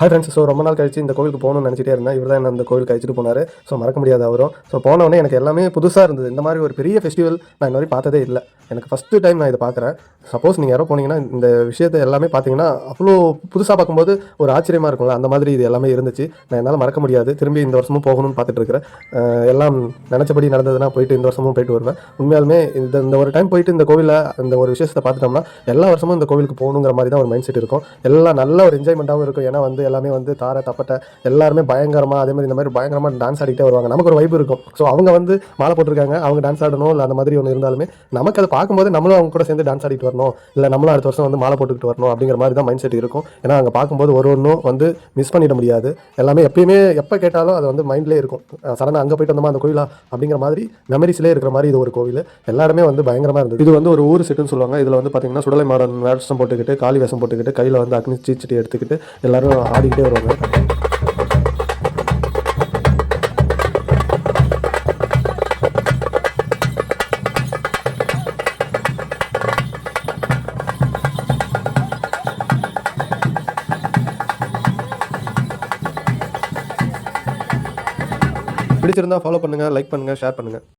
Hi friends. So ரொம்ப நாள் கழிச்சு இந்த கோவிலுக்கு போகணும்னு நினச்சிட்டே இருந்தேன். இவர் தான் என்ன அந்த கோவிலுக்கு அழைச்சிட்டு போனார். ஸோ மறக்க முடியாது அவரும். ஸோ போனவொடனே எனக்கு எல்லாமே புதுசாக இருந்தது. இந்த மாதிரி ஒரு பெரிய ஃபெஸ்டிவல் நான் இன்ன வரைக்கும் பார்த்ததே இல்லை. எனக்கு ஃபஸ்ட்டு டைம் நான் இதை பார்க்குறேன். சப்போஸ் நீங்கள் யாரோ போனீங்கன்னா இந்த விஷயத்தை எல்லாமே பார்த்தீங்கன்னா அவ்வளோ புதுசாக பார்க்கும்போது ஒரு ஆச்சரியமாக இருக்கும்ல, அந்த மாதிரி இது எல்லாமே இருந்துச்சு. நான் என்னால் மறக்க முடியாது. திரும்பி இந்த வருஷமும் போகணும்னு பார்த்துட்டு இருக்கிறேன். எல்லாம் நினச்சபடி நடந்ததுன்னா போயிட்டு இந்த வருஷமும் போயிட்டு வருவேன். உண்மையாலுமே இந்த ஒரு டைம் போயிட்டு இந்த கோவிலில் இந்த ஒரு விஷயத்தை பார்த்துட்டோம்னா எல்லா வருஷமும் இந்த கோவிலுக்கு போகணுங்கிற மாதிரி தான் ஒரு மைண்ட் செட் இருக்கும். எல்லாம் நல்ல ஒரு என்ஜாய்மெண்ட்டாகவும் இருக்கும். ஏன்னா எல்லாமே தார தப்பட்டை எல்லாருமே பயங்கரமாக அதே மாதிரி இந்த மாதிரி பயங்கரமாக டான்ஸ் ஆடிக்கிட்டே வருவாங்க. நமக்கு ஒரு வைப் இருக்கும். ஸோ அவங்க மாலை போட்டிருக்காங்க, அவங்க டான்ஸ் ஆடணும் இல்லை அந்த மாதிரி ஒன்று இருந்தாலுமே நமக்கு அதை பார்க்கும்போது நம்மளும் அவங்க கூட சேர்ந்து டான்ஸ் ஆடிட்டு வரணும், இல்லை நம்மளும் அடுத்த வருஷம் மாலை போட்டுக்கிட்டு வரணும் அப்படிங்கிற மாதிரி தான் மைண்ட் செட் இருக்கும். ஏன்னா அங்கே பார்க்கும்போது ஒன்றும் மிஸ் பண்ணிட முடியாது. எல்லாமே எப்பயுமே எப்போ கேட்டாலும் அது மைண்ட்லேயே இருக்கும். சடனாக அங்கே போயிட்டு வந்தோமா அந்த கோயிலா அப்படிங்கிற மாதிரி மெமரிஸ்லேயே இருக்கிற மாதிரி இது ஒரு கோவில். எல்லாருமே பயங்கரமாக இருந்தது. இது ஒரு ஊர் செட்டுன்னு சொல்லுவாங்க. இதில் பார்த்தீங்கன்னா சுடலை மாறன் வேஷம் போட்டுக்கிட்டு காளி வேஷம் போட்டுக்கிட்டு கையில் அக்னி சீச்சட்டி எடுத்துக்கிட்டு எல்லாரும் ஆடிக்கிட்டே வருவாங்க. பிடிச்சிருந்தா ஃபாலோ பண்ணுங்கள், லைக் பண்ணுங்கள், ஷேர் பண்ணுங்கள்.